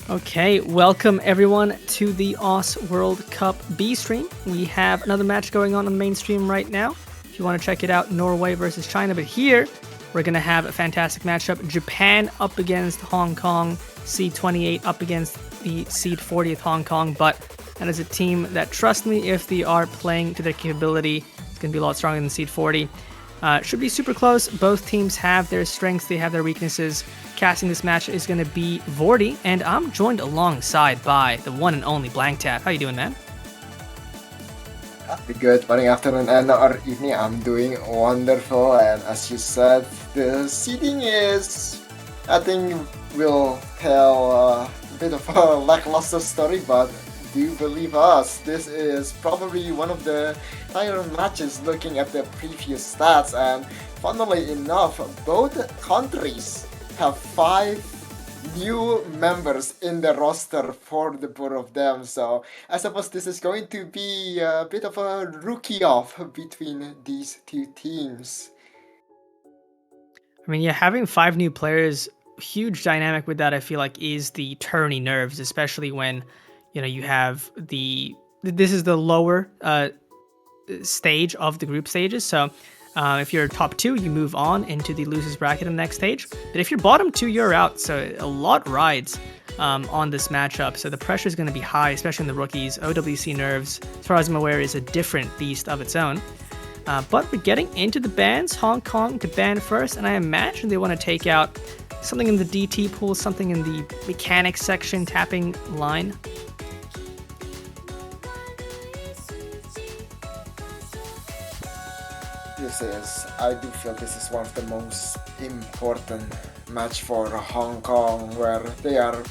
Okay, welcome everyone to the OS World Cup B stream. We have another match going on the main stream right now. If you want to check it out, Norway versus China. But here, we're going to have a fantastic matchup. Japan up against Hong Kong, seed 28 up against the seed 40th Hong Kong. But that is a team that, trust me, if they are playing to their capability, it's going to be a lot stronger than seed 40. Should be super close. Both teams have their strengths, they have their weaknesses. Casting this match is going to be Vorty, and I'm joined alongside by the one and only Blanktap. How you doing, man? Good morning, afternoon, and or evening. I'm doing wonderful, and as you said, the seeding is, I think, will tell a bit of a lackluster story, but do believe us, this is probably one of the higher matches looking at the previous stats, and funnily enough, both countries have 5 new members in the roster for the both of them. So I suppose this is going to be a bit of a rookie off between these two teams. I mean, yeah, having 5 new players, huge dynamic with that, I feel like, is the tourney nerves, especially when, you have this is the lower stage of the group stages. So if you're top 2, you move on into the losers bracket in the next stage. But if you're bottom 2, you're out. So a lot rides on this matchup. So the pressure is going to be high, especially in the rookies. OWC Nerves, as far as I'm aware, is a different beast of its own. But we're getting into the bans. Hong Kong to ban first, and I imagine they want to take out something in the DT pool, something in the mechanics section, tapping line. I do feel this is one of the most important match for Hong Kong, where they are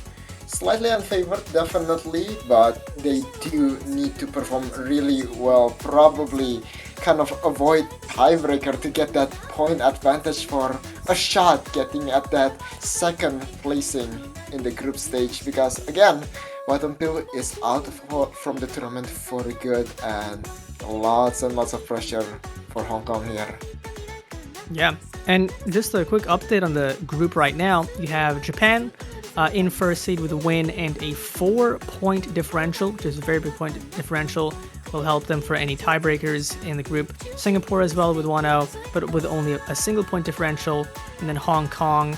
slightly unfavored, definitely, but they do need to perform really well, probably kind of avoid tiebreaker to get that point advantage for a shot getting at that second placing in the group stage, because again, bottom 2 is out from the tournament for good, and lots and lots of pressure for Hong Kong here. Yeah, and just a quick update on the group right now. You have Japan in first seed with a win and a 4-point differential, which is a very big point differential. Will help them for any tiebreakers in the group. Singapore as well with 1-0, but with only a single point differential. And then Hong Kong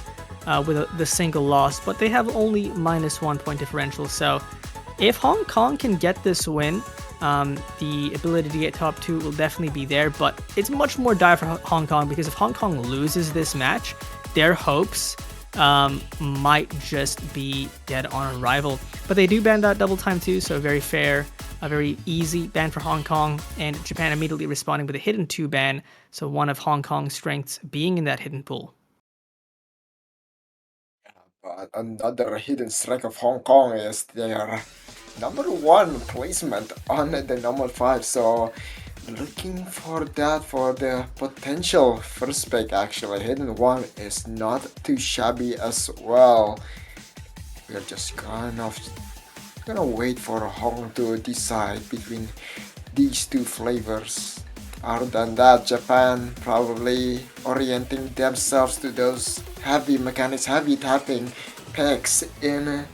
with the single loss, but they have only -1 point differential. So if Hong Kong can get this win, the ability to get top 2 will definitely be there, but it's much more dire for Hong Kong, because if Hong Kong loses this match, their hopes might just be dead on arrival. But they do ban that double time too, so very fair, a very easy ban for Hong Kong, and Japan immediately responding with a hidden 2 ban, so one of Hong Kong's strengths being in that hidden pool. But another hidden strength of Hong Kong is their #1 placement on the number 5. So looking for that for the potential first pick. Actually, hidden 1 is not too shabby as well. We're just gonna wait for Hong to decide between these two flavors. Other than that, Japan probably orienting themselves to those heavy mechanics, heavy tapping picks in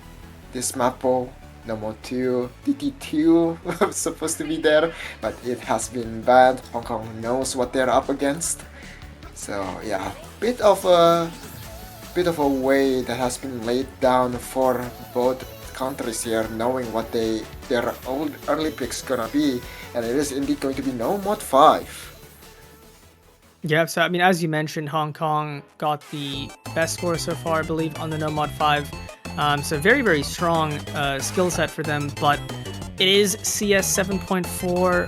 this Mapo. Number 2, DT2 was supposed to be there, but it has been banned. Hong Kong knows what they're up against. So yeah, bit of a way that has been laid down for both countries here, knowing what their old early picks gonna be, and it is indeed going to be no mod 5. Yeah, so I mean, as you mentioned, Hong Kong got the best score so far, I believe, on the No Mod 5. So very, very strong skill set for them, but it is CS 7.4,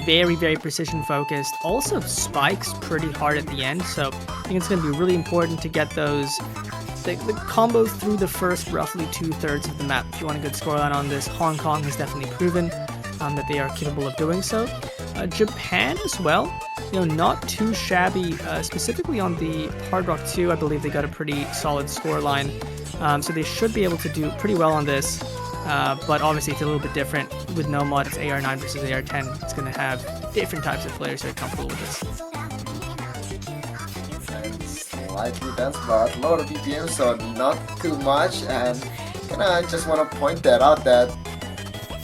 very, very precision focused. Also spikes pretty hard at the end, so I think it's going to be really important to get those the combos through the first roughly 2/3 of the map. If you want a good scoreline on this, Hong Kong has definitely proven that they are capable of doing so. Japan as well, not too shabby, specifically on the Hard Rock 2, I believe they got a pretty solid scoreline. So they should be able to do pretty well on this, but obviously it's a little bit different. With no mod, it's AR9 versus AR10. It's going to have different types of players who are comfortable with this. Slightly dense, but lower BPM, so not too much, and gonna just wanna point that out that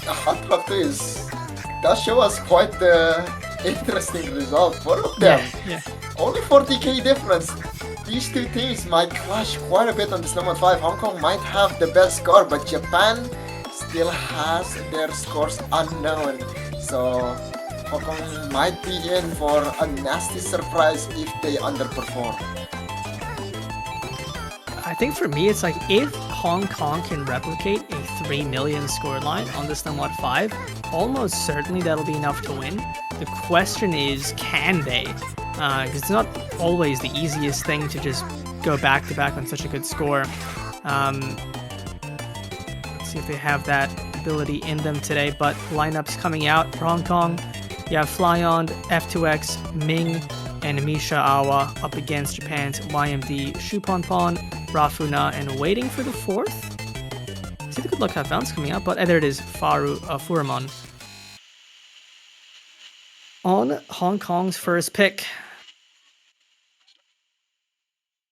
Hot Club 2 does show us quite the interesting result. Both of them, Yeah. only 40k difference. These two teams might clash quite a bit on this number 5. Hong Kong might have the best score, but Japan still has their scores unknown. So Hong Kong might be in for a nasty surprise if they underperform. I think for me, it's like if Hong Kong can replicate a 3 million scoreline on this Number 5, almost certainly that'll be enough to win. The question is, can they? Because it's not always the easiest thing to just go back to back on such a good score. Let's see if they have that ability in them today. But lineups coming out for Hong Kong. You have Flyon, F2X, Ming, and Misha Awa up against Japan's YMD, Shuponpon, Rafuna, and waiting for the fourth. See the good luck have founds coming out, but there it is, Furamon. On Hong Kong's first pick.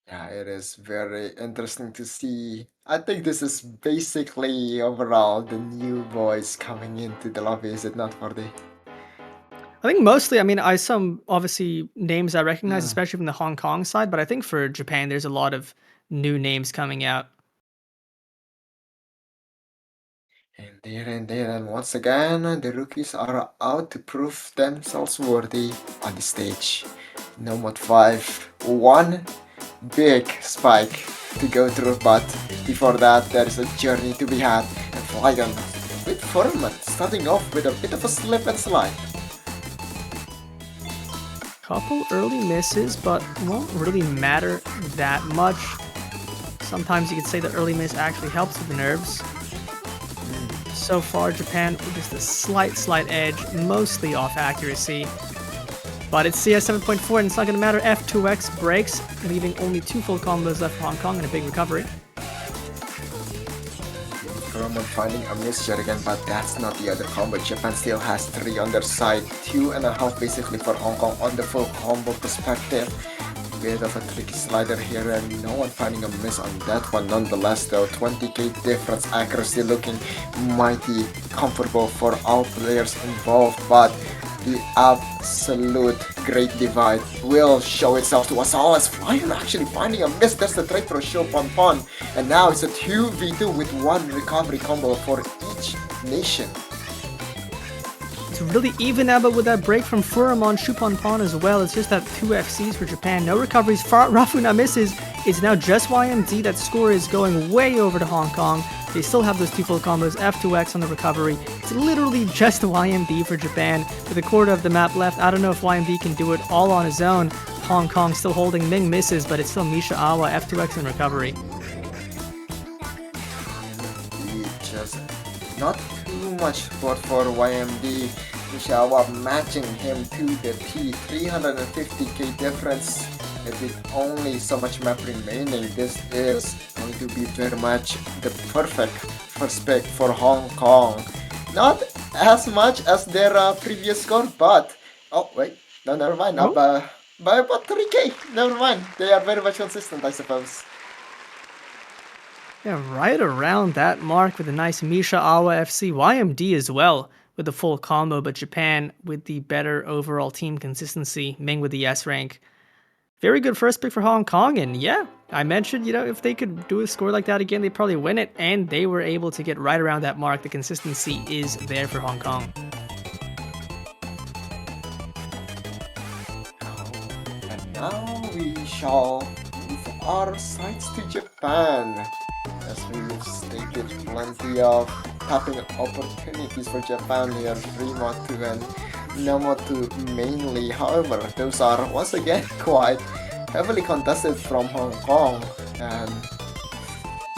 Yeah, it is very interesting to see. I think this is basically overall the new boys coming into the lobby, is it not, Fardy? I think mostly, I mean, I some obviously names I recognize, especially from the Hong Kong side, but I think for Japan, there's a lot of new names coming out. And once again, the rookies are out to prove themselves worthy on the stage. Nomad 5, one big spike to go through, but before that, there is a journey to be had. And Flyon with Furman starting off with a bit of a slip and slide. Couple early misses, but won't really matter that much. Sometimes you could say the early miss actually helps with the nerves. So far, Japan with just a slight edge, mostly off accuracy. But it's CS 7.4 and it's not going to matter. F2X breaks, leaving only 2 full combos left for Hong Kong and a big recovery. Roman finding a miss shot again, but that's not the other combo. Japan still has 3 on their side, 2.5 basically for Hong Kong on the full combo perspective. Bit of a tricky slider here and no one finding a miss on that one. Nonetheless though, 20k difference, accuracy looking mighty comfortable for all players involved, but the absolute great divide will show itself to us all as Flyon actually finding a miss. That's the trade for Shuponpon, and now it's a 2v2 with 1 recovery combo for each nation. It's really even now, but with that break from Furamon, Shuponpon as well, it's just that 2 FCs for Japan. No recoveries. Rafuna misses. It's now just YMD. That score is going way over to Hong Kong. They still have those 2 full combos, F2X on the recovery. It's literally just YMD for Japan with a quarter of the map left. I don't know if YMD can do it all on his own. Hong Kong still holding. Ming misses, but it's still Misha Awa, F2X in recovery. Just not too much support for YMD. Misha Awa matching him to the T. 350k difference. With only so much map remaining, this is going to be very much the perfect first pick for Hong Kong. Not as much as their previous score, but oh wait, no, never mind. Up by about 3k. Never mind. They are very much consistent, I suppose. Yeah, right around that mark with a nice Misha Awa FC. YMD as well with the full combo, but Japan with the better overall team consistency. Ming with the S rank. Very good first pick for Hong Kong, and yeah, I mentioned, if they could do a score like that again, they'd probably win it, and they were able to get right around that mark. The consistency is there for Hong Kong. And now we shall move our sights to Japan. As we've stated, plenty of tapping opportunities for Japan here, Rima2 and Namo2 mainly. However, those are once again quite heavily contested from Hong Kong, and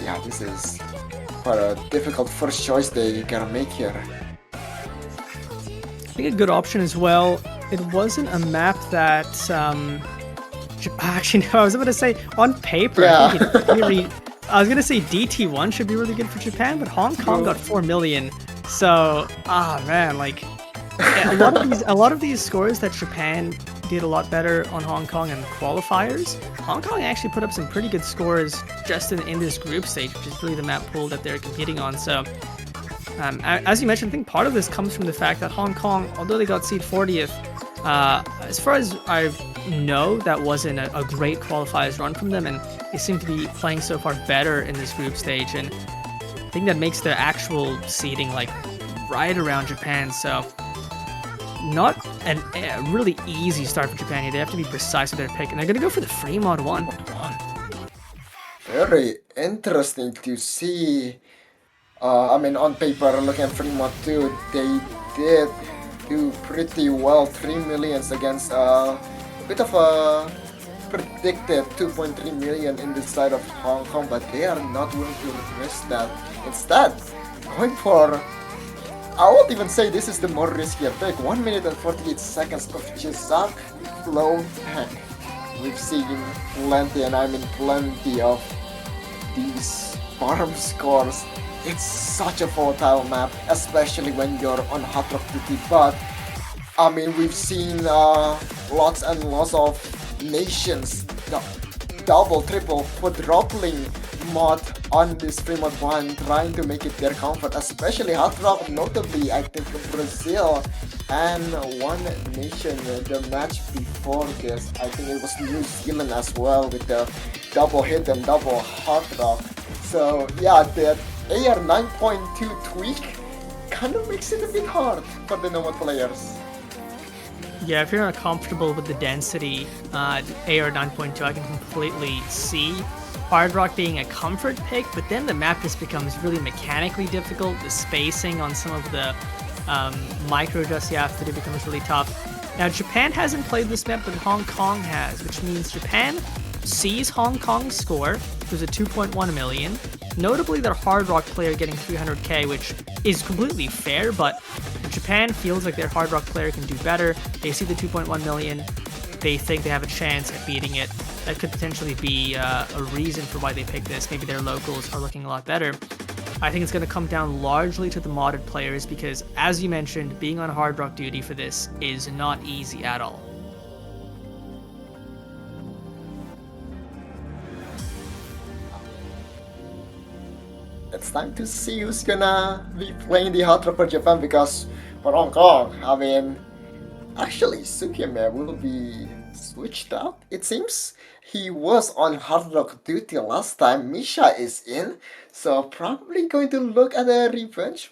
yeah, this is quite a difficult first choice they gotta make here. I think a good option as well. It wasn't a map that actually no, I was going to say on paper. Yeah. I was going to say DT1 should be really good for Japan, but Hong Kong got 4 million. So, man, like a lot of these scores that Japan did a lot better on Hong Kong in the qualifiers. Hong Kong actually put up some pretty good scores just in this group stage, which is really the map pool that they're competing on. So, as you mentioned, I think part of this comes from the fact that Hong Kong, although they got seed 40th, as far as I know, that wasn't a great qualifiers run from them, and they seem to be playing so far better in this group stage, and I think that makes their actual seeding like right around Japan. So not a really easy start for Japan here. They have to be precise with their pick, and they're gonna go for the free mod one. Very interesting to see. I mean, on paper, looking at free mod 2, they did do pretty well. 3 millions against a bit of a predicted 2.3 million in the side of Hong Kong, but they are not willing to risk that. Instead, going for, I won't even say this is the more riskier pick. 1 minute and 48 seconds of Jizak Flow. We've seen plenty, and I mean plenty of these farm scores. It's such a volatile map, especially when you're on Hard Rock duty, but I mean, we've seen lots and lots of nations double, triple, quadrupling mod on this free mod 1, trying to make it their comfort, especially Hard Rock, notably I think Brazil, and one nation, the match before this, I think it was New Zealand as well, with the double hit and double Hard Rock. So yeah, the AR 9.2 tweak kind of makes it a bit hard for the Nomad players. Yeah, if you're not comfortable with the density, AR 9.2, I can completely see Hard Rock being a comfort pick, but then the map just becomes really mechanically difficult. The spacing on some of the micro adjusts you have to do becomes really tough. Now, Japan hasn't played this map, but Hong Kong has, which means Japan sees Hong Kong's score, which was a 2.1 million. Notably, their Hard Rock player getting 300k, which is completely fair, but Japan feels like their Hard Rock player can do better. They see the 2.1 million. They think they have a chance at beating it. That could potentially be a reason for why they picked this. Maybe their locals are looking a lot better. I think it's going to come down largely to the modded players because, as you mentioned, being on Hard Rock duty for this is not easy at all. It's time to see who's gonna be playing the Hard Rock for Japan, because for Hong Kong, I mean, actually Sukiyame will be switched out, it seems. He was on Hard Rock duty last time. Misha is in, so probably going to look at a revenge.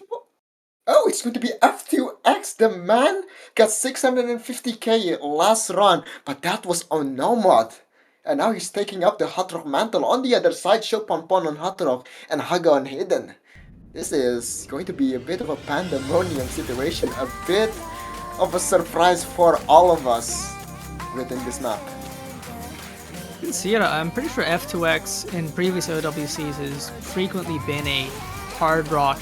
Oh, it's going to be F2X. The man got 650k last run, but that was on Nomad. And now he's taking up the Hard Rock mantle. On the other side, Shopanpon on Hard Rock and Haga on Hidden. This is going to be a bit of a pandemonium situation, a bit of a surprise for all of us within this map. You can see it. I'm pretty sure F2X in previous OWCs has frequently been a Hard Rock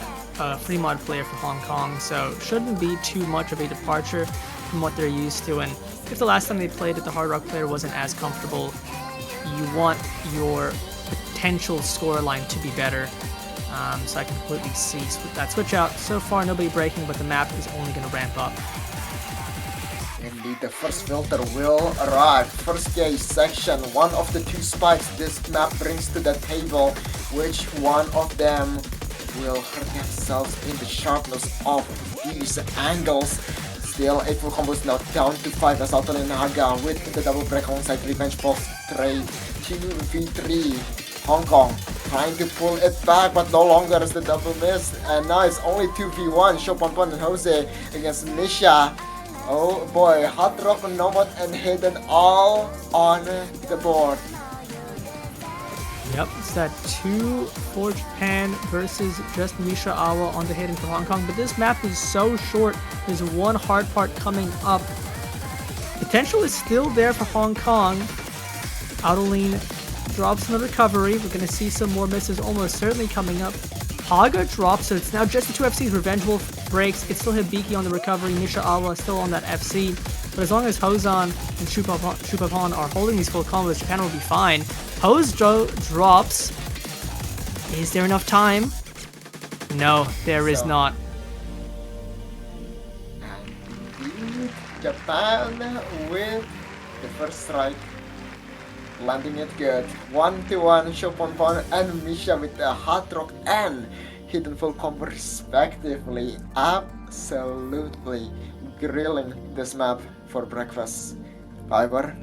free mod player for Hong Kong, so shouldn't be too much of a departure from what they're used to. And if the last time they played it, the Hard Rock player wasn't as comfortable, you want your potential scoreline to be better. So I can completely see that switch out. So far, nobody breaking, but the map is only going to ramp up. Indeed, the first filter will arrive. First gauge section, one of the two spikes this map brings to the table. Which one of them will hurt themselves in the sharpness of these angles? Still, 8 full combos now down to 5 as Alton and Haga with the double break alongside Revenge Pulse trade. 2v3, Hong Kong trying to pull it back, but no longer is the double miss. And now it's only 2v1, Shopanpon and Jose against Misha. Oh boy, Hard Rock, Nomad and Hidden all on the board. Yep, it's that 2 for Japan versus just Misha Awa on the Hidden for Hong Kong. But this map is so short. There's one hard part coming up. Potential is still there for Hong Kong. Autoline drops in the recovery. We're going to see some more misses almost certainly coming up. Haga drops, so it's now just the two FCs. Revenge Wolf breaks. It's still Hibiki on the recovery. Misha Awa still on that FC. But as long as Hozan and Shupapon are holding these full combos, Japan will be fine. Hozo drops. Is there enough time? No, there is not. Japan with the first strike, landing it good. 1-1, Chopin and Misha with the Hot Rock and Hidden Full combo respectively. Absolutely grilling this map for breakfast. However,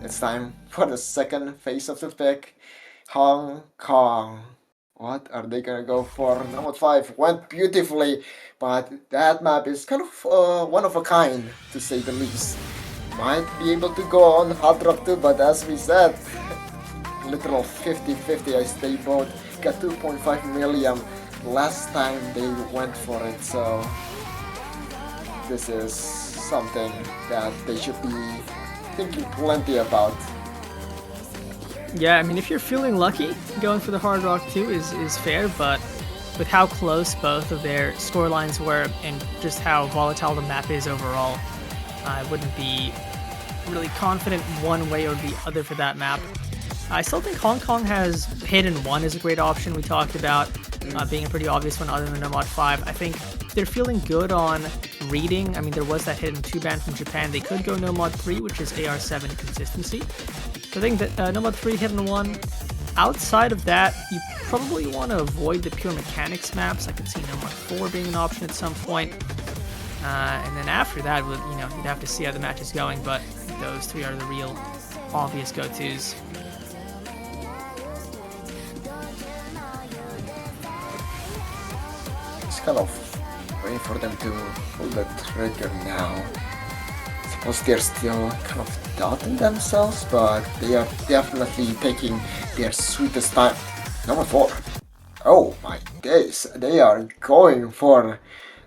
it's time for the second phase of the pick, Hong Kong. What are they gonna go for? Number 5 went beautifully, but that map is kind of one of a kind, to say the least. Might be able to go on Hot Rock too, but as we said, literal 50-50 as they both got 2.5 million last time they went for it, so this is something that they should be thinking plenty about. Yeah, I mean, if you're feeling lucky, going for the Hard Rock 2 is fair, but with how close both of their score lines were and just how volatile the map is overall, I wouldn't be really confident one way or the other for that map. I still think Hong Kong has Hidden 1 is a great option. We talked about being a pretty obvious one other than No Mod 5. I think they're feeling good on reading. I mean, there was that Hidden 2 ban from Japan. They could go No Mod 3, which is AR7 consistency. So I think that No Mod 3, Hidden 1. Outside of that, you probably want to avoid the pure mechanics maps. I could see No Mod 4 being an option at some point. And then after that, you'd have to see how the match is going, but I think those three are the real obvious go-tos. It's kind of waiting for them to pull the trigger now. Suppose they're still kind of doubting themselves, but they are definitely taking their sweetest time. Number 4. Oh my days, they are going for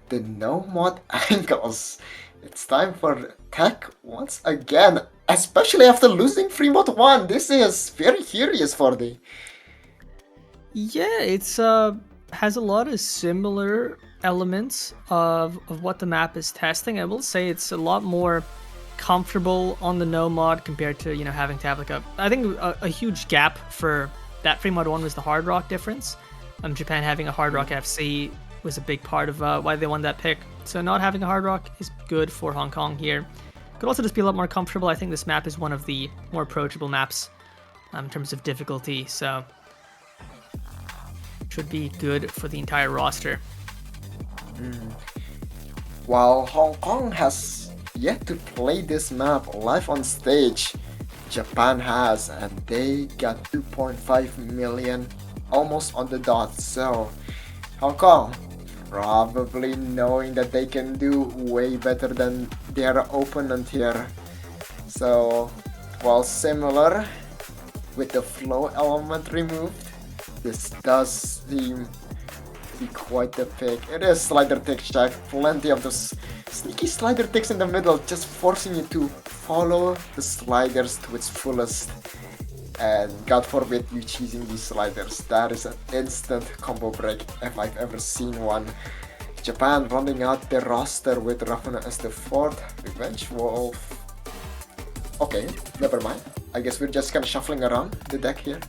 the no mod angles. It's time for tech once again, especially after losing free mod 1. This is very curious for the. Yeah, it's has a lot of similar elements of what the map is testing. I will say it's a lot more comfortable on the no mod compared to having to have like I think a huge gap for that free mod 1 was the Hard Rock difference. Japan having a Hard Rock FC was a big part of why they won that pick. So not having a Hard Rock is good for Hong Kong here. Could also just be a lot more comfortable. I think this map is one of the more approachable maps in terms of difficulty, so should be good for the entire roster. While Hong Kong has yet to play this map live on stage, Japan has, and they got 2.5 million almost on the dot. So Hong Kong probably knowing that they can do way better than their opponent here. So while similar with the flow element removed, this does seem to be quite the pick. It is slider tick check, plenty of those sneaky slider ticks in the middle, just forcing you to follow the sliders to its fullest. And God forbid you cheesing these sliders. That is an instant combo break if I've ever seen one. Japan rounding out their roster with Ravana as the 4th, Revenge Wolf. Okay, never mind. I guess we're just kind of shuffling around the deck here.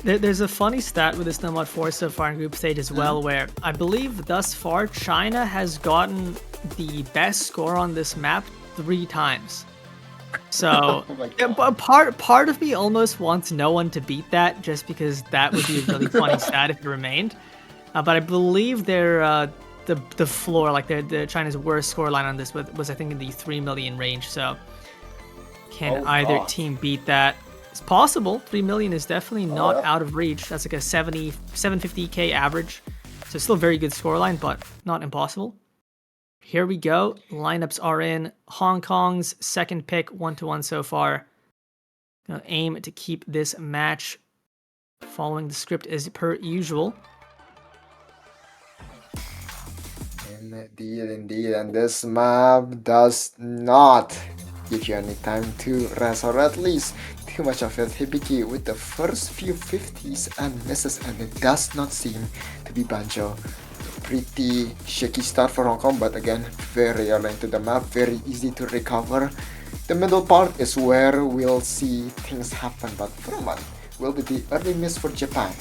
There's a funny stat with this No Mod 4 so far in group stage as well, where I believe thus far China has gotten the best score on this map 3 times. So part of me almost wants no one to beat that, just because that would be a really funny stat if it remained. But I believe their the floor, like the China's worst score line on this was I think in the 3 million range. So can either team beat that? It's possible. 3 million is definitely not out of reach. That's like a 750k average. So still a very good scoreline, but not impossible. Here we go. Lineups are in. Hong Kong's second pick, 1-1 so far. Gonna aim to keep this match following the script as per usual. Indeed. And this map does not give you any time to rest, or at least too much of it. Hibiki with the first few 50s and misses, and it does not seem to be Banjo. Pretty shaky start for Hong Kong, but again, very early into the map, very easy to recover. The middle part is where we'll see things happen, but for a month will be the early miss for Japan.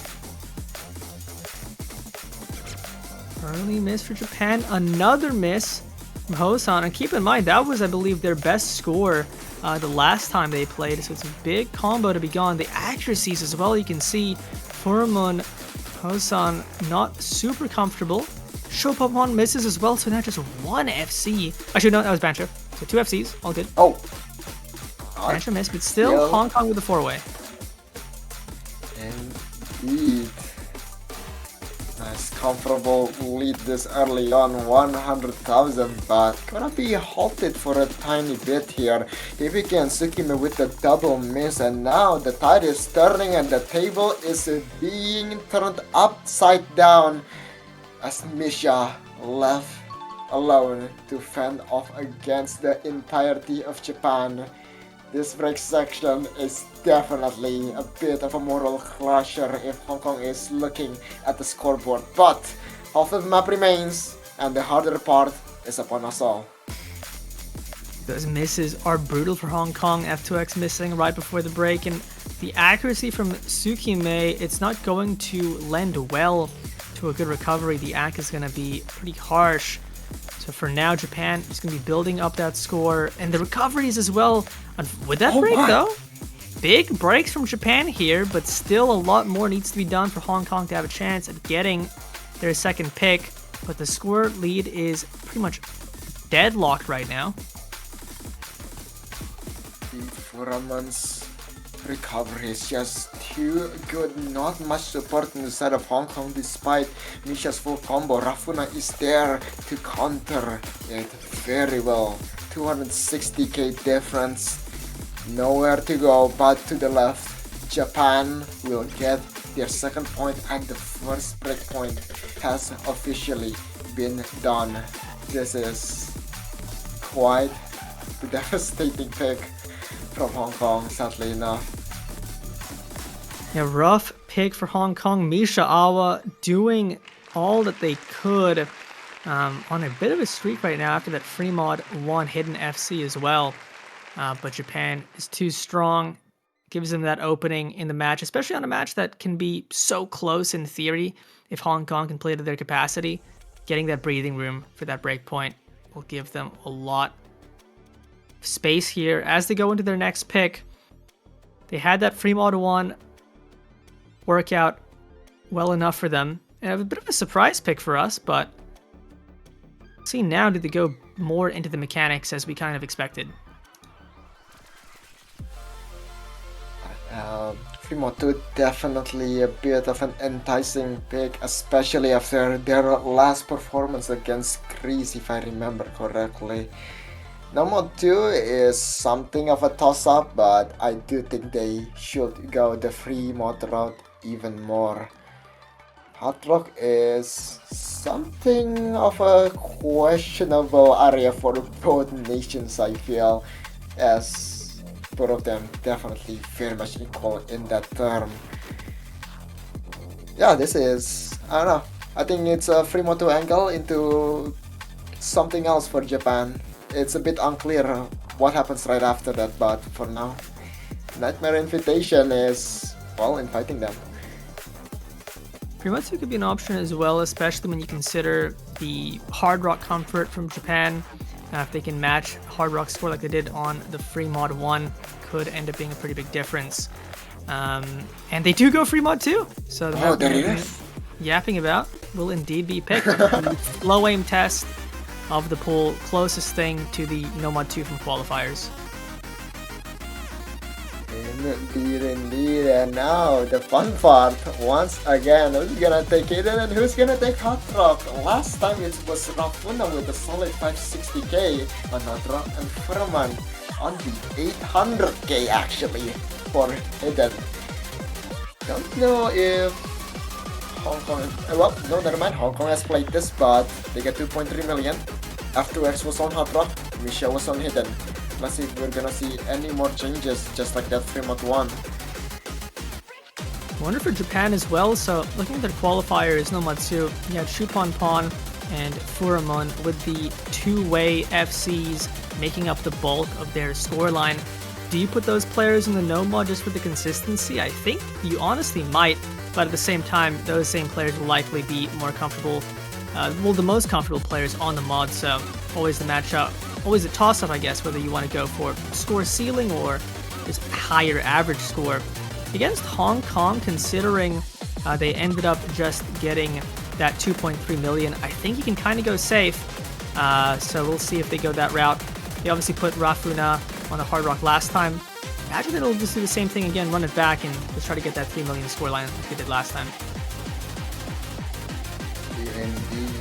Early miss for Japan, another miss from Hosan, and keep in mind that was, I believe, their best score the last time they played, so it's a big combo to be gone. The accuracies as well, you can see Furamon, Hosan not super comfortable. Chopapon misses as well, so now just one FC. Actually, no, that was Bancho. So 2 FCs, all good. Oh! Bancho missed, but still Hong Kong with the 4-way. Indeed. Nice, comfortable lead this early on, 100,000, but gonna be halted for a tiny bit here. If we can, Tsukime with the double miss, and now the tide is turning and the table is being turned upside down as Misha left alone to fend off against the entirety of Japan. This break section is definitely a bit of a moral crusher if Hong Kong is looking at the scoreboard, but half of the map remains and the harder part is upon us all. Those misses are brutal for Hong Kong. F2X missing right before the break, and the accuracy from Tsukime, it's not going to lend well to a good recovery. The ACK is going to be pretty harsh. So for now, Japan is going to be building up that score, and the recoveries as well. And with that break though, big breaks from Japan here, but still a lot more needs to be done for Hong Kong to have a chance at getting their second pick. But the score lead is pretty much deadlocked right now. Furamon's recovery is just too good. Not much support on the side of Hong Kong despite Misha's full combo. Rafuna is there to counter it very well. 260k difference. Nowhere to go but to the left. Japan will get their second point and the first break point has officially been done. This is quite the devastating pick from Hong Kong, sadly enough. Yeah, rough pick for Hong Kong. Misha Awa doing all that they could on a bit of a streak right now after that free mod 1 hidden FC as well. But Japan is too strong, gives them that opening in the match, especially on a match that can be so close in theory. If Hong Kong can play to their capacity, getting that breathing room for that break point will give them a lot of space here as they go into their next pick. They had that free mod 1 work out well enough for them, and a bit of a surprise pick for us, but see now, do they go more into the mechanics as we kind of expected? Free mod 2 definitely a bit of an enticing pick, especially after their last performance against Greece, if I remember correctly. Now mod 2 is something of a toss-up, but I do think they should go the free mod route even more. Hard Rock is something of a questionable area for both nations, I feel, as both of them definitely very much equal in that term. Yeah, this is, I don't know, I think it's a free mod 2 angle into something else for Japan. It's a bit unclear what happens right after that, but for now, Nightmare Invitation is, well, inviting them. Free mod 2 could be an option as well, especially when you consider the Hard Rock comfort from Japan. If they can match Hard Rock score like they did on the free mod 1, could end up being a pretty big difference. And they do go free mod 2, so the map there it is. Yapping about will indeed be picked. The low aim test of the pool, closest thing to the no mod 2 from qualifiers. Indeed, and now the fun part, once again, who's gonna take it and who's gonna take Hard Rock? Last time it was Rafuna with a solid 560k, and Hard and Furman on the 800k actually for Hidden. Don't know if Hong Kong, well, no, never mind, Hong Kong has played this, but they get 2.3 million. F2X was on Hard Rock, Misha was on Hidden. Let's see if we're gonna see any more changes just like that free mod 1. I wonder for Japan as well, so looking at their qualifiers, no mod 2, you had Chuponpon and Furamon with the two-way FCs making up the bulk of their scoreline. Do you put those players in the no mod just for the consistency? I think you honestly might, but at the same time, those same players will likely be more comfortable, well, the most comfortable players on the mod, so always the matchup always a toss-up, I guess, whether you want to go for score ceiling or just higher average score. Against Hong Kong, considering they ended up just getting that 2.3 million, I think you can kind of go safe. So we'll see if they go that route. They obviously put Rafuna on the Hard Rock last time. Imagine it'll just do the same thing again, run it back, and just try to get that 3 million scoreline like they did last time. Indeed.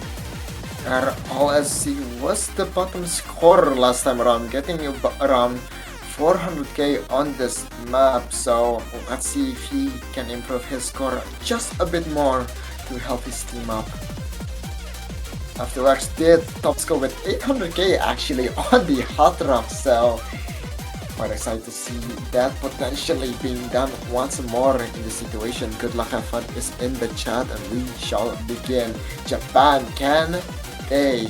RLSC was the bottom scorer last time around, getting around 400k on this map, so let's see if he can improve his score just a bit more to help his team up. Afterwards did top score with 800k actually on the Hard Rock, so quite excited to see that potentially being done once more in the situation. Good luck, have fun is in the chat, and we shall begin. Japan, can they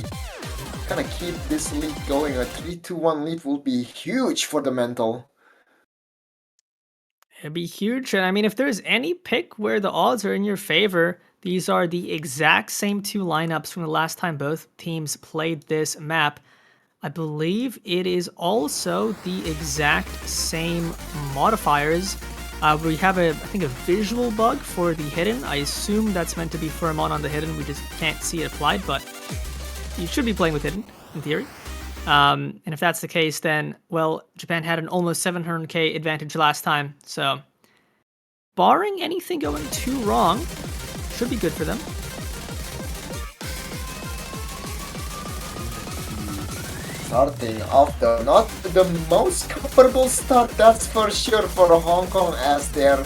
gonna keep this lead going? A 3-2-1 lead will be huge for the mental. It'd be huge, and I mean, if there's any pick where the odds are in your favor, these are the exact same two lineups from the last time both teams played this map. I believe it is also the exact same modifiers. We have I think a visual bug for the hidden. I assume that's meant to be Firmon on the hidden. We just can't see it applied, but you should be playing with hidden, in theory. And if that's the case, then, well, Japan had an almost 700k advantage last time, so barring anything going too wrong, should be good for them. Starting off though, not the most comfortable start, that's for sure, for Hong Kong, as their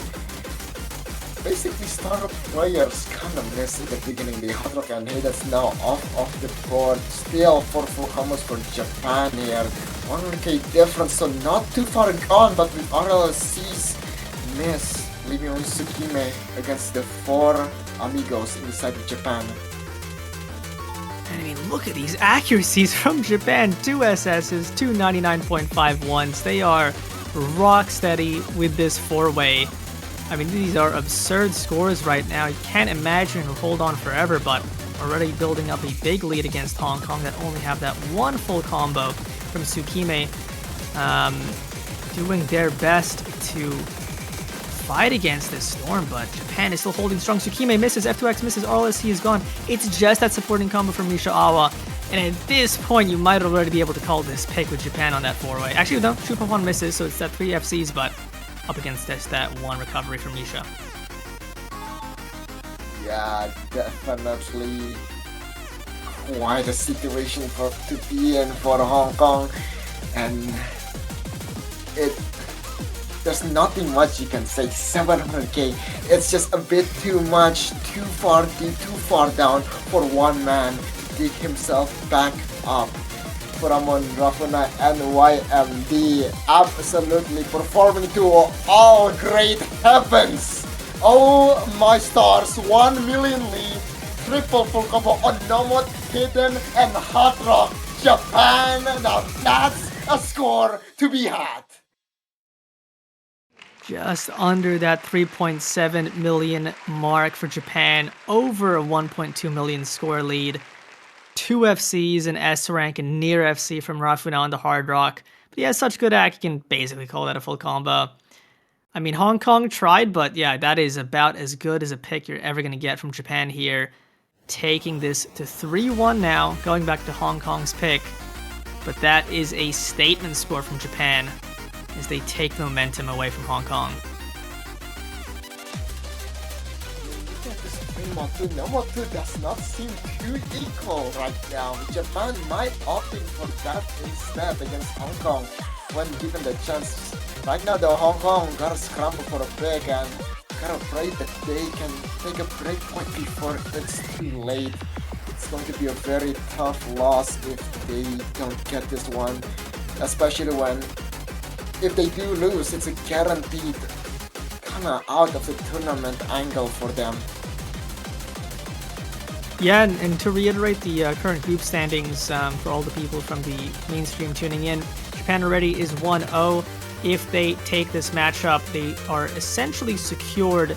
basically star players kind of missed at the beginning. The Hard Rock and Hades now off of the board. Still 4 full combos for Japan here. 100k difference, so not too far gone, but with RLSC's miss, leaving only Tsukime against the 4 amigos inside of Japan. And I mean, look at these accuracies from Japan. 2 SSs, 2 99.51s. They are rock steady with this 4-way. I mean, these are absurd scores right now. You can't imagine it'll hold on forever, but already building up a big lead against Hong Kong that only have that one full combo from Tsukime. Doing their best to fight against this storm, but Japan is still holding strong. Tsukime misses, F2X misses, RLSC is gone. It's just that supporting combo from Misha Awa. And at this point, you might already be able to call this pick with Japan on that 4-way. Actually, no, Chupa1 misses, so it's that 3 FCs, but up against this, that 1 recovery from Misha. Yeah, definitely quite a situation to be in for Hong Kong, and there's nothing much you can say. 700k, it's just a bit too much, too far deep, too far down for one man to dig himself back up. Furamon, Rafuna, and YMD absolutely performing to all great heavens. Oh my stars, 1 million lead, triple full combo on Nomad, Hidden, and Hard Rock. Japan, now that's a score to be had. Just under that 3.7 million mark for Japan, over a 1.2 million score lead. 2 FCs, an S rank, and near FC from Rafuna on the Hard Rock. But he has such good act, you can basically call that a full combo. I mean, Hong Kong tried, but yeah, that is about as good as a pick you're ever going to get from Japan here. Taking this to 3-1 now, going back to Hong Kong's pick. But that is a statement score from Japan as they take the momentum away from Hong Kong. Number 2 does not seem too equal right now. Japan might opting for that instead against Hong Kong when given the chance. Right now though, Hong Kong gotta scramble for a pick and gotta pray that they can take a break point before it's too late. It's going to be a very tough loss if they don't get this one, especially when if they do lose, it's a guaranteed kinda out of the tournament angle for them. Yeah, and to reiterate the current group standings for all the people from the mainstream tuning in, Japan already is 1-0. If they take this matchup, they are essentially secured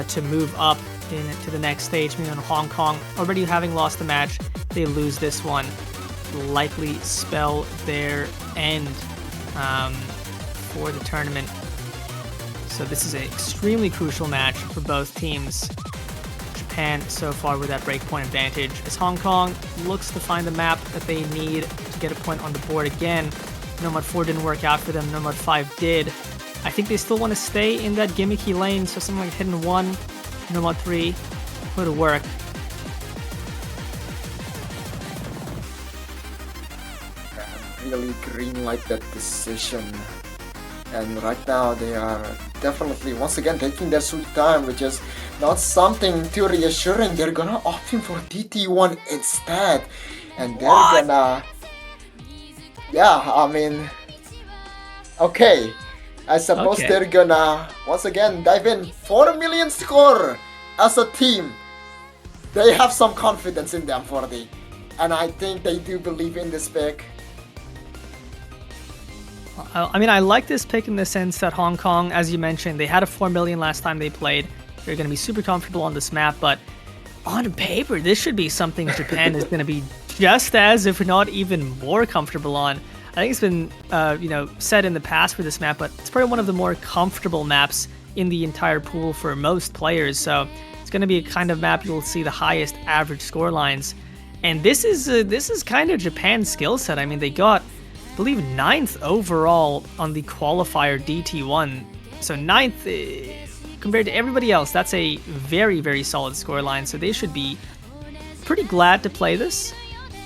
to move up to the next stage. Meaning Hong Kong, already having lost the match, they lose this one. likely spell their end for the tournament. So this is an extremely crucial match for both teams. Japan so far with that breakpoint advantage, as Hong Kong looks to find the map that they need to get a point on the board again. Nomad 4 didn't work out for them, Nomad 5 did. I think they still want to stay in that gimmicky lane, so something like Hidden 1, Nomad 3 would work. Really green light that decision, and right now they are definitely once again taking their sweet time, which is not something too reassuring. They're gonna opt in for DT1 instead, and they're gonna, yeah, I mean, okay, I suppose they're gonna once again dive in. 4 million score as a team. They have some confidence in them, 40, and I think they do believe in this pick. I mean, I like this pick in the sense that Hong Kong, as you mentioned, they had a 4 million last time they played. They're going to be super comfortable on this map, but on paper, this should be something Japan is going to be just as, if not even more comfortable on. I think it's been, said in the past for this map, but it's probably one of the more comfortable maps in the entire pool for most players. So it's going to be a kind of map you'll see the highest average score lines. And this is kind of Japan's skill set. I mean, they got, I believe, 9th overall on the qualifier DT1. So 9th compared to everybody else, that's a very, very solid scoreline. So they should be pretty glad to play this.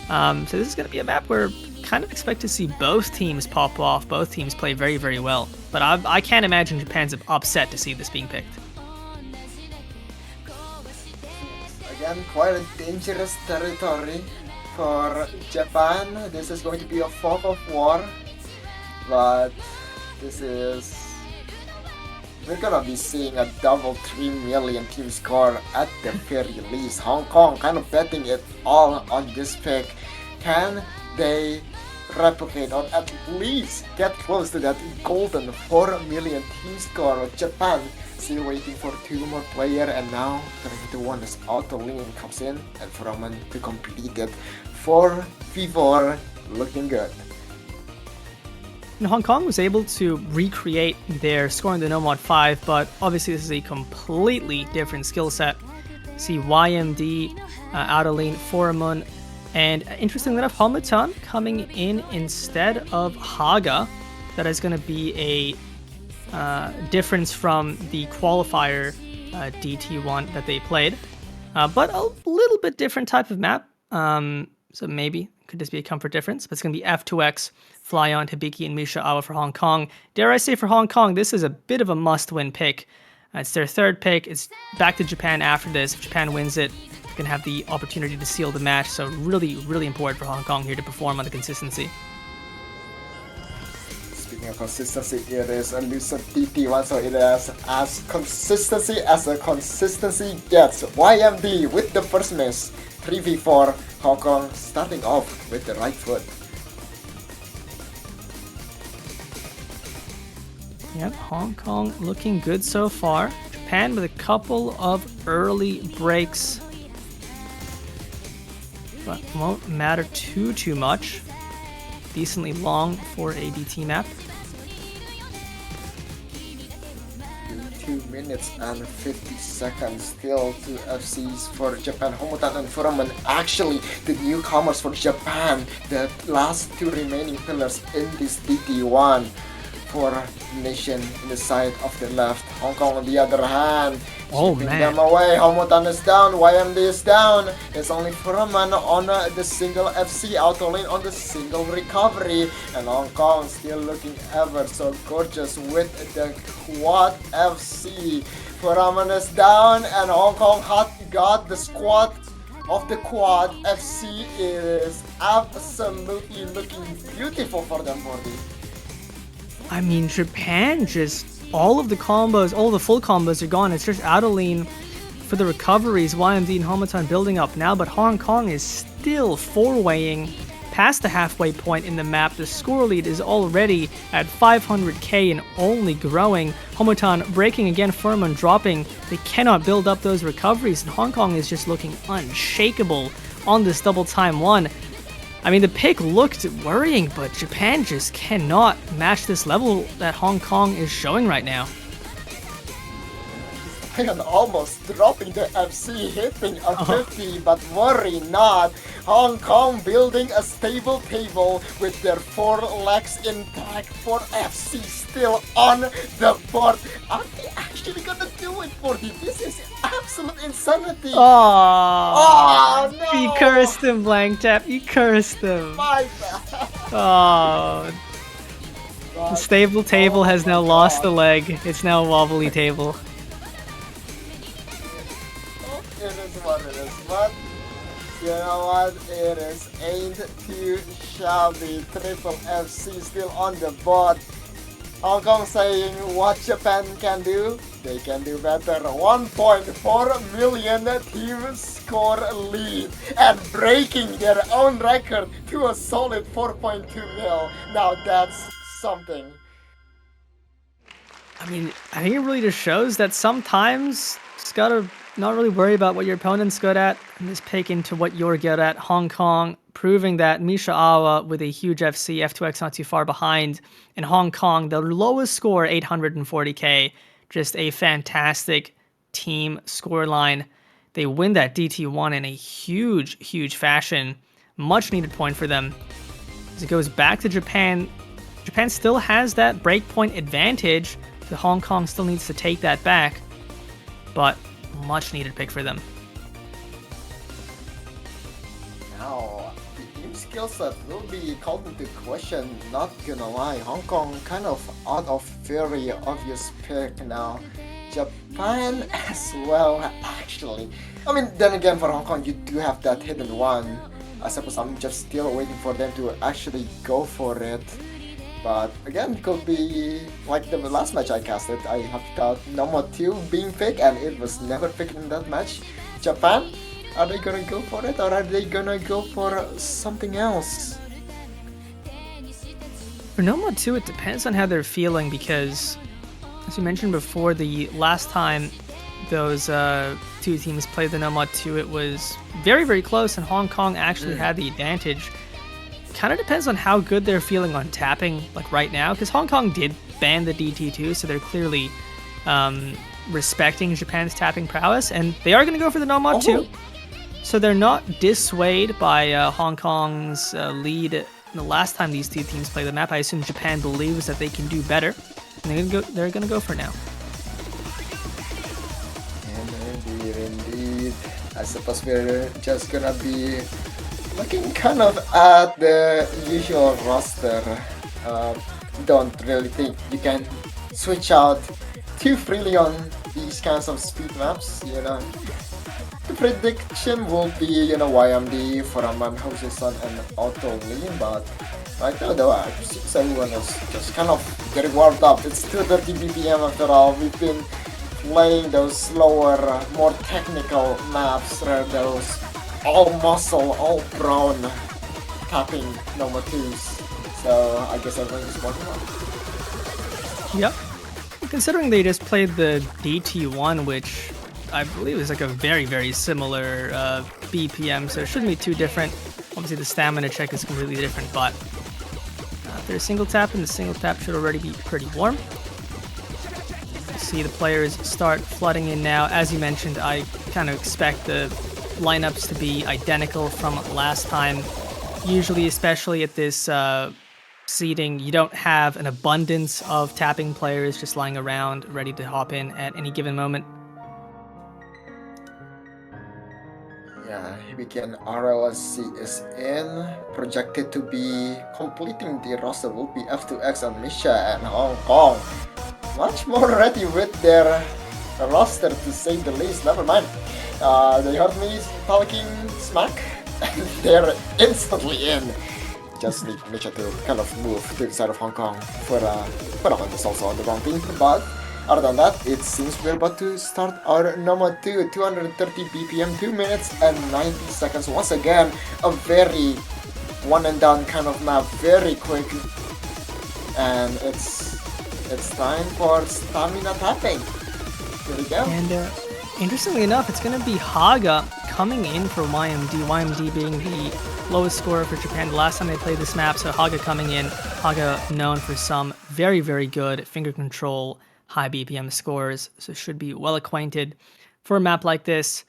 So this is going to be a map where kind of expect to see both teams pop off, both teams play very, very well. But I can't imagine Japan's upset to see this being picked. Again, quite a dangerous territory for Japan. This is going to be a fog of war, but we're gonna be seeing a double 3 million team score at the very least. Hong Kong kind of betting it all on this pick. Can they replicate or at least get close to that golden 4 million team score with Japan? Still waiting for 2 more players, and now 3-1 is Autolin comes in and Froman to complete it. 4v4, looking good. And Hong Kong was able to recreate their scoring the Nomad 5, but obviously this is a completely different skill set. See YMD, Autolin, Foramun, and interestingly enough, Homutan coming in instead of Haga. That is going to be a difference from the qualifier DT1 that they played, but a little bit different type of map. So maybe could just be a comfort difference, but it's going to be F2X, Flyon, Hibiki, and Misha Awa for Hong Kong. Dare I say for Hong Kong, this is a bit of a must-win pick. It's their 3rd pick. It's back to Japan after this. If Japan wins it, they're going to have the opportunity to seal the match. So really, really important for Hong Kong here to perform on the consistency. Speaking of consistency, it is a lucid DT1, so it is as consistency as a consistency gets. YMD with the first miss. 3v4, Hong Kong starting off with the right foot. Yep, Hong Kong looking good so far. Japan with a couple of early breaks, but won't matter too much. Decently long for a DT map. 2 minutes and 50 seconds still to FCs for Japan. Homutan and Furaman, actually the newcomers for Japan, the last 2 remaining pillars in this DT1 for Nation in the side of the left. Hong Kong on the other hand, keeping them away. Homutan is down, YMD is down. It's only Furaman on the single FC, Autolin on the single recovery, and Hong Kong still looking ever so gorgeous with the quad FC. Furaman is down, and Hong Kong got the squad of the quad FC. It is absolutely looking beautiful for them, Morty. I mean, Japan just, all the full combos are gone. It's just Autolin for the recoveries, YMD and Homutan building up now, but Hong Kong is still 4-waying past the halfway point in the map. The score lead is already at 500k and only growing. Homutan breaking again, Furman dropping. They cannot build up those recoveries, and Hong Kong is just looking unshakable on this double time 1. I mean, the pick looked worrying, but Japan just cannot match this level that Hong Kong is showing right now. And almost dropping the FC, hitting a 50, but worry not. Hong Kong building a stable table with their 4 legs intact for FC still on the board. Are they actually gonna do it for you? This is absolute insanity. Oh, no. You cursed him, Blank Tap. You cursed him. My bad. Oh. The stable table has now lost a leg. It's now a wobbly table. It is what it is, but you know what? It is ain't too shabby. Triple FC still on the board. Hong Kong saying what Japan can do, they can do better. 1.4 million team score lead and breaking their own record to a solid 4.2 mil. Now that's something. I mean, I think it really just shows that sometimes just gotta not really worry about what your opponent's good at and just pick into what you're good at. Hong Kong proving that Misha Awa with a huge FC, F2X not too far behind. In Hong Kong, the lowest score, 840k. Just a fantastic team scoreline. They win that DT1 in a huge, huge fashion. Much needed point for them. As it goes back to Japan, Japan still has that breakpoint advantage. The Hong Kong still needs to take that back. But much needed pick for them. Now, the team skill set will be called into question, not gonna lie. Hong Kong kind of out of very obvious pick now. Japan as well, actually. I mean, then again, for Hong Kong, you do have that hidden one. I suppose I'm just still waiting for them to actually go for it. But again, could be like the last match I casted. I have got Nomo 2 being picked and it was never picked in that match. Japan, are they gonna go for it or are they gonna go for something else? For Nomo 2, it depends on how they're feeling because, as you mentioned before, the last time those two teams played the Nomo 2, it was very, very close and Hong Kong actually had the advantage. Kind of depends on how good they're feeling on tapping like right now, because Hong Kong did ban the DT2, so they're clearly respecting Japan's tapping prowess, and they are going to go for the Nomad too. So they're not dissuaded by Hong Kong's lead the last time these two teams play the map. I assume Japan believes that they can do better, and they're going to go for it now. And indeed. I suppose we're just gonna be looking kind of at the usual roster. Don't really think you can switch out too freely on these kinds of speed maps, you know. The prediction will be, you know, YMD, Foraman, Hoseson, and Auto Lean, but right now though, since everyone is just kind of getting warmed up, it's 230 BPM after all. We've been playing those slower, more technical maps, rather those all muscle, all brown tapping Nomo 2s. So I guess everyone is working on it. Yep. Considering they just played the DT1, which I believe is like a very, very similar BPM, so it shouldn't be too different. Obviously the stamina check is completely different, but their single tap, and the single tap should already be pretty warm. See the players start flooding in now. As you mentioned, I kind of expect the lineups to be identical from last time. Usually, especially at this seeding, you don't have an abundance of tapping players just lying around ready to hop in at any given moment. Yeah, Weekend RLSC is in. Projected to be completing the roster will be F2X and Misha and Hong Kong. Much more ready with their roster, to say the least. Never mind. They heard me talking smack. They're instantly in. Just need Misha to kind of move to the side of Hong Kong for is also on the wrong team. But other than that, it seems we're about to start our number 2, 230 BPM, 2 minutes and 90 seconds. Once again, a very one and done kind of map, very quick. And it's time for stamina tapping. Here we go. And interestingly enough, it's going to be Haga coming in for YMD, YMD being the lowest scorer for Japan the last time they played this map, so Haga coming in. Haga known for some very, very good finger control, high BPM scores, so should be well acquainted for a map like this.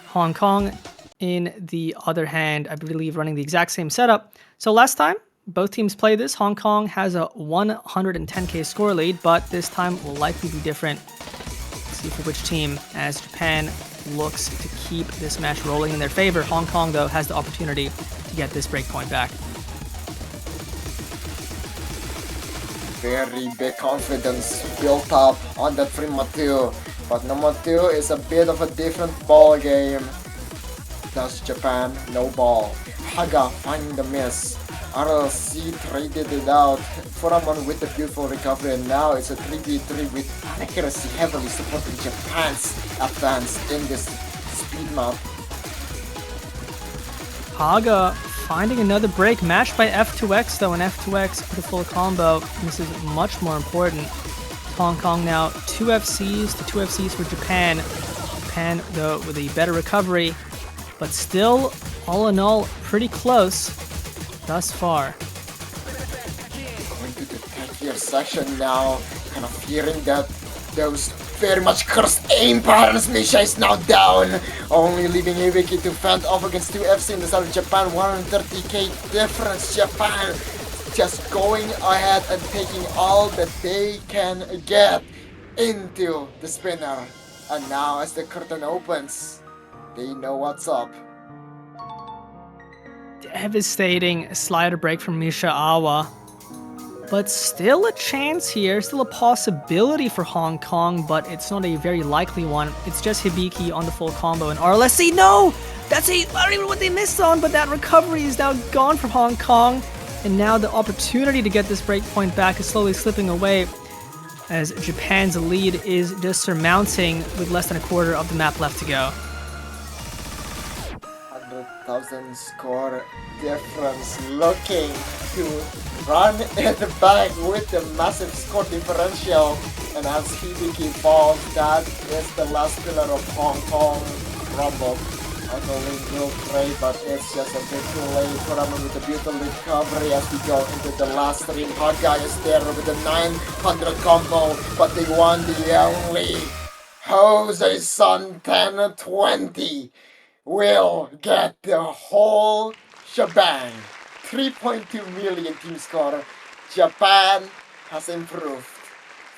Hong Kong, in the other hand, I believe running the exact same setup. So last time, both teams play this. Hong Kong has a 110k score lead, but this time will likely be different. Let's see for which team, as Japan looks to keep this match rolling in their favor. Hong Kong, though, has the opportunity to get this breakpoint back. Very big confidence built up on that Prima 2, but number 2 is a bit of a different ball game. That's Japan, no ball. Haga finding the miss. RLC traded it out. Furamon with the beautiful recovery, and now it's a 3v3 with accuracy heavily supporting Japan's advance in this speed map. Haga finding another break, matched by F2X though, and F2X with a full combo. This is much more important. Hong Kong now 2 FCs to 2 FCs for Japan. Japan though with a better recovery, but still, all in all, pretty close thus far. Going to the 10th section now, kind of fearing that those very much cursed aim patterns. Misha is now down, only leaving Ibiki to fend off against 2 FC in the side of Japan. 130k difference. Japan just going ahead and taking all that they can get into the spinner. And now as the curtain opens, they know what's up. Devastating slider break from Misha Awa. But still a chance here, still a possibility for Hong Kong, but it's not a very likely one. It's just Hibiki on the full combo and RLSC. No! That's I don't even know what they missed on, but that recovery is now gone for Hong Kong. And now the opportunity to get this breakpoint back is slowly slipping away, as Japan's lead is just surmounting with less than a quarter of the map left to go. 100,000 score difference, looking to run in the back with the massive score differential. And as Hibiki falls, that is the last pillar of Hong Kong crumbled. Link will trade, but it's just a bit too late. Furamon with a beautiful recovery as we go into the last stream. Haga is there with a 900 combo, but they won the only Jose Son 1020 will get the whole shebang. 3.2 million team score. Japan has improved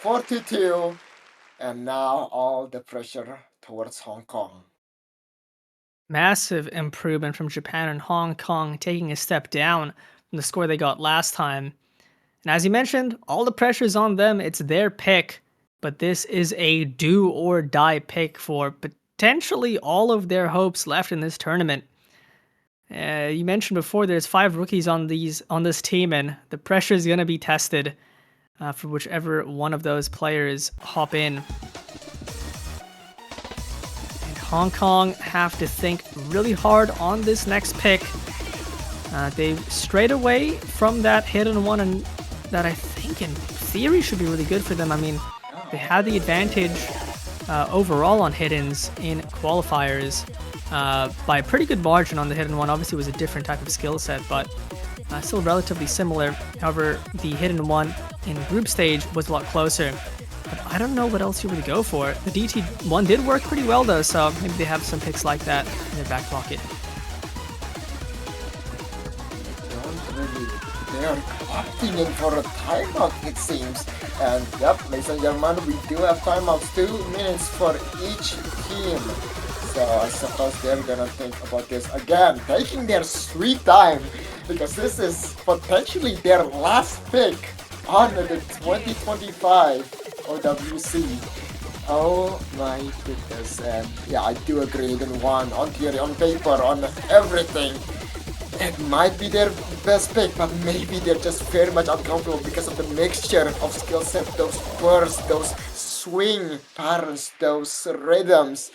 4-2, and now all the pressure towards Hong Kong. Massive improvement from Japan and Hong Kong, taking a step down from the score they got last time. And as you mentioned, all the pressure is on them. It's their pick, but this is a do or die pick for potentially all of their hopes left in this tournament. You mentioned before there's 5 rookies on this team, and the pressure is going to be tested for whichever one of those players hop in. And Hong Kong have to think really hard on this next pick. They strayed away from that hidden one, and that I think in theory should be really good for them. I mean, they had the advantage overall on hiddens in qualifiers by a pretty good margin on the hidden one. Obviously it was a different type of skill set, but still relatively similar. However, the hidden one in group stage was a lot closer. But I don't know what else you really go for. The DT one did work pretty well though, so maybe they have some picks like that in their back pocket. They are opting in for a timeout, it seems. And yep, ladies and gentlemen, we do have timeouts, 2 minutes for each team. So I suppose they're gonna think about this again, taking their sweet time, because this is potentially their last pick on the 2025 OWC. Oh my goodness. And yeah, I do agree. Then one on theory, on paper, on everything, it might be their best pick, but maybe they're just very much uncomfortable because of the mixture of skill set, those bursts, those swing patterns, those rhythms.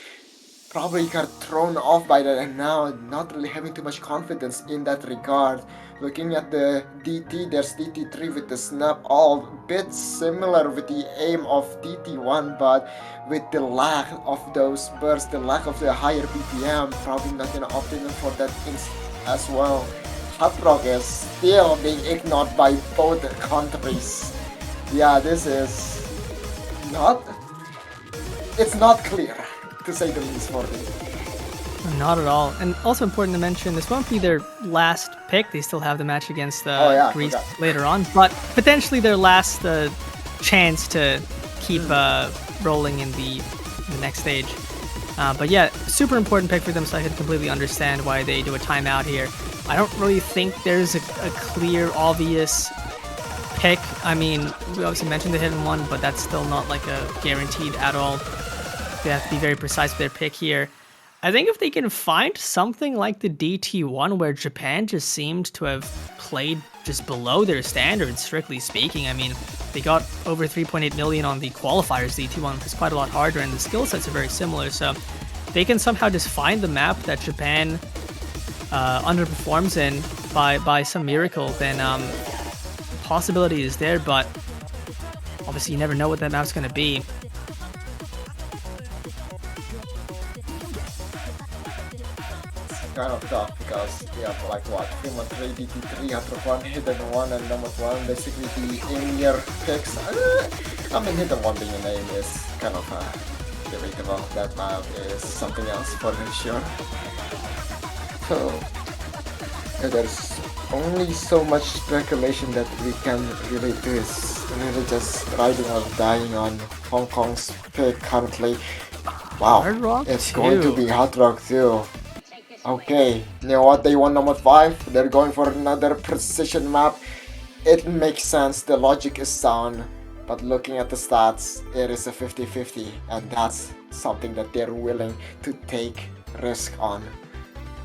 probably got thrown off by that and now not really having too much confidence in that regard. Looking at the DT, there's DT3 with the snap, all bit similar with the aim of DT1, but with the lack of those bursts, the lack of the higher BPM, probably not gonna opt in for that as well. Hard Rock is still being ignored by both countries. Yeah, this is not, it's not clear, to say the least, for me. Not at all. And also important to mention, this won't be their last pick. They still have the match against Greece later on, but potentially their last chance to keep rolling in the next stage. But yeah, super important pick for them, so I can completely understand why they do a timeout here. I don't really think there's a clear, obvious pick. I mean, we obviously mentioned the hidden one, but that's still not like a guaranteed at all. They have to be very precise with their pick here. I think if they can find something like the DT1 where Japan just seemed to have played just below their standards, strictly speaking. I mean, they got over 3.8 million on the qualifiers DT1, which is quite a lot harder, and the skill sets are very similar. So they can somehow just find the map that Japan underperforms in by some miracle, then possibility is there, but obviously you never know what that map's going to be. Kind of tough because we have like what, Human 3, DT3, Hard Rock 1, Hidden 1, and Nomad 1, basically the aimier picks. I mean, Hidden 1 being a name is kind of debatable. That map is something else for sure. So, there's only so much speculation that we can really do. Is really just riding or dying on Hong Kong's pick currently. Wow, it's going to be Hard Rock too. Okay, you know what, they want number 5, they're going for another precision map. It makes sense, the logic is sound, but looking at the stats, it is a 50-50, and that's something that they're willing to take risk on.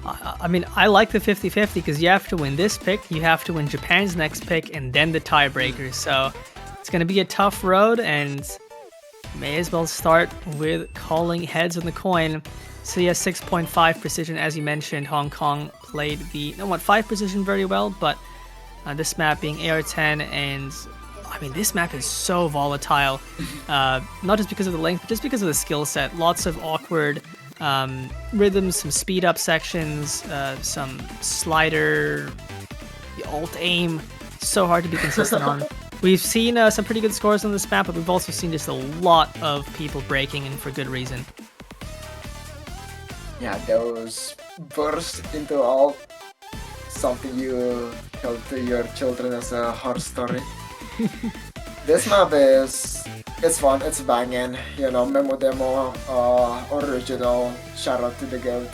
I mean, I like the 50-50 because you have to win this pick, you have to win Japan's next pick, and then the tiebreaker. So it's going to be a tough road, and may as well start with calling heads on the coin. So yeah, 6.5 precision, as you mentioned. Hong Kong played the 5 precision very well, but this map being AR10, and I mean, this map is so volatile, not just because of the length, but just because of the skill set. Lots of awkward rhythms, some speed up sections, some slider, alt aim. So hard to be consistent on. We've seen some pretty good scores on this map, but we've also seen just a lot of people breaking, and for good reason. Yeah, those bursts into all something you tell to your children as a horror story. This map it's fun, it's banging, you know, Memo Demo, original, shout out to the GOAT.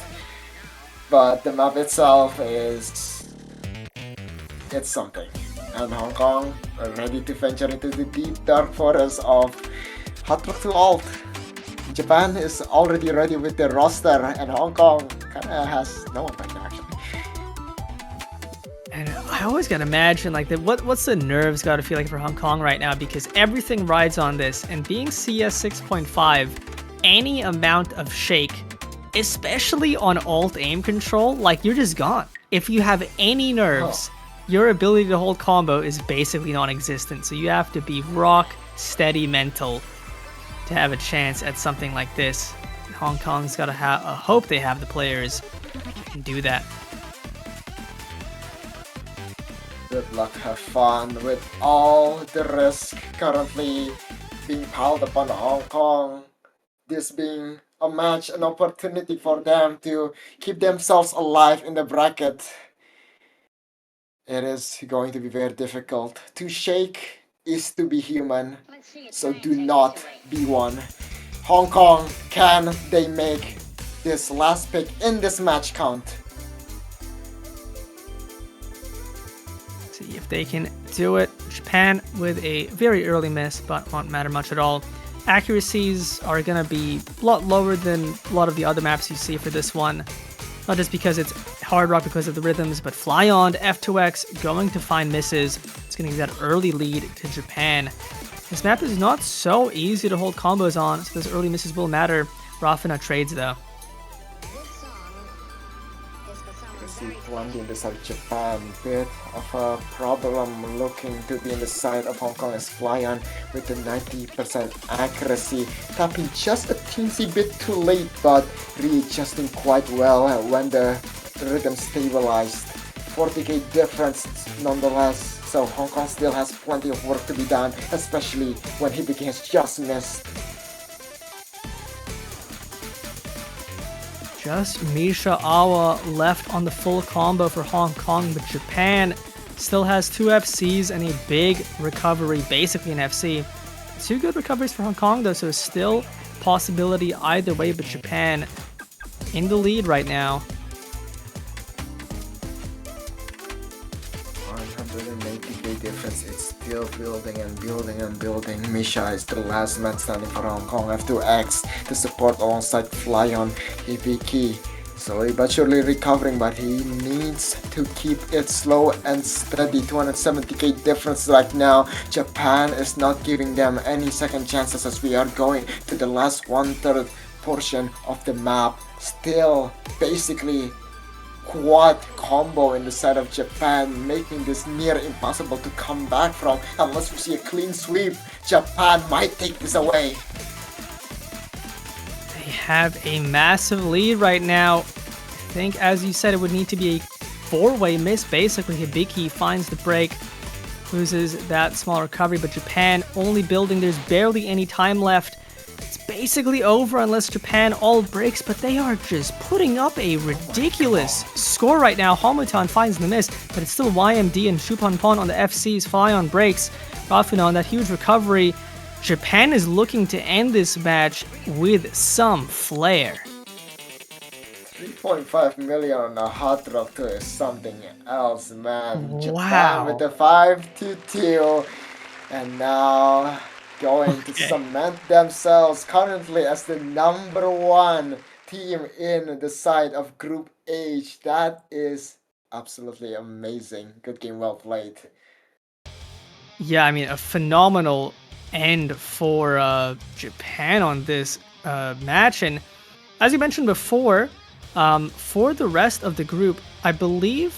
But the map itself it's something. And Hong Kong are ready to venture into the deep dark forest of Hard Rock 2 Alt. Japan is already ready with their roster, and Hong Kong kinda has no one back there actually. And I always gotta imagine like what's the nerves gotta feel like for Hong Kong right now, because everything rides on this, and being CS 6.5, any amount of shake, especially on alt aim control, like you're just gone. If you have any nerves, your ability to hold combo is basically non-existent. So you have to be rock steady mental to have a chance at something like this. Hong Kong's got to hope they have the players who can do that. Good luck, have fun with all the risk currently being piled upon Hong Kong. This being a match, an opportunity for them to keep themselves alive in the bracket. It is going to be very difficult. To shake is to be human, so do not be one. Hong Kong, can they make this last pick in this match count? See if they can do it. Japan with a very early miss, but won't matter much at all. Accuracies are going to be a lot lower than a lot of the other maps you see for this one. Not just because it's Hard Rock because of the rhythms, but Fly-On, F2X, going to find misses. It's going to give that early lead to Japan. This map is not so easy to hold combos on, so those early misses will matter. Rafina trades though. You see plenty in the side of Japan. Bit of a problem looking to be in the side of Hong Kong as Flyon with the 90% accuracy. Tapping just a teensy bit too late, but readjusting quite well when the rhythm stabilized. 40k difference nonetheless. So Hong Kong still has plenty of work to be done, especially when Hibiki has just missed. Just Misha Awa left on the full combo for Hong Kong, but Japan still has 2 FCs and a big recovery, basically an FC. 2 good recoveries for Hong Kong though, so still possibility either way, but Japan in the lead right now. 180k difference, it's still building and building and building. Misha is the last man standing for Hong Kong. F2X to support alongside Flyon. Hibiki slowly but surely recovering, but he needs to keep it slow and steady. 270k difference right now. Japan is not giving them any second chances as we are going to the last 1/3 portion of the map. Still basically quad combo in the side of Japan, making this near impossible to come back from. Unless we see a clean sweep, Japan might take this away. They have a massive lead right now. I think, as you said, it would need to be a 4-way miss. Basically, Hibiki finds the break, loses that small recovery, but Japan only building. There's barely any time left. It's basically over unless Japan all breaks, but they are just putting up a ridiculous score right now. Homutan finds the miss, but it's still YMD and Chupanpon on the FCs. Flyon breaks. Rafuna on that huge recovery. Japan is looking to end this match with some flair. 3.5 million on a hot drop to is something else, man. Wow. Japan with the 5-2, and now going to cement themselves currently as the #1 team in the side of Group H. That is absolutely amazing. Good game, well played. Yeah, I mean, a phenomenal end for Japan on this match. And as you mentioned before, for the rest of the group, I believe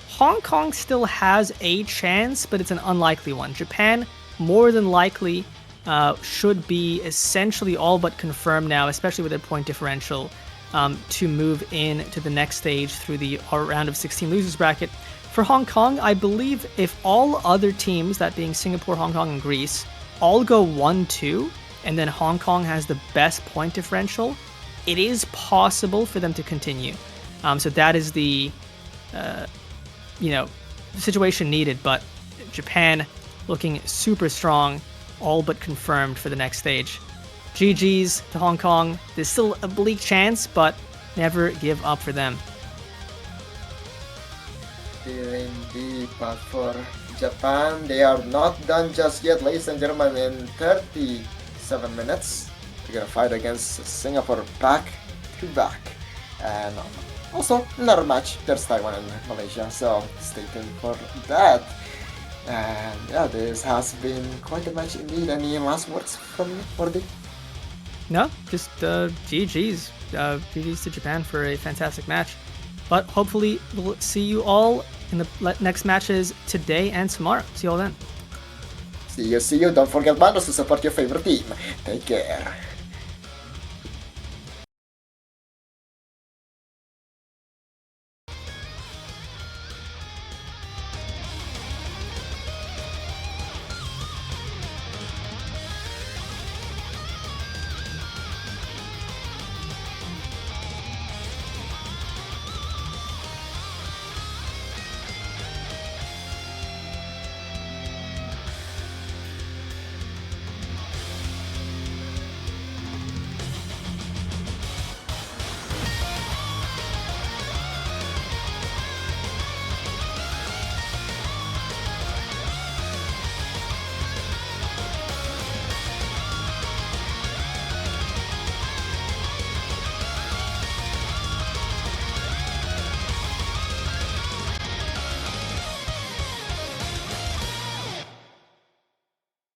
Hong Kong still has a chance, but it's an unlikely one. Japan, more than likely, should be essentially all but confirmed now, especially with their point differential, to move in to the next stage through the round of 16 losers bracket. For Hong Kong, I believe if all other teams, that being Singapore, Hong Kong, and Greece, all go 1-2, and then Hong Kong has the best point differential, it is possible for them to continue. So that is the, situation needed, but Japan looking super strong, all but confirmed for the next stage. GG's to Hong Kong. There's still a bleak chance, but never give up for them. Feeling deep, but for Japan, they are not done just yet, ladies and gentlemen. In 37 minutes, they're gonna fight against Singapore back to back. And also, another match, there's Taiwan and Malaysia, so stay tuned for that. And yeah, this has been quite a match indeed. Any last words from you, Mordi? No, just GG's. GG's to Japan for a fantastic match. But hopefully we'll see you all in the next matches today and tomorrow. See you all then. See you. Don't forget, Manos, to support your favorite team. Take care.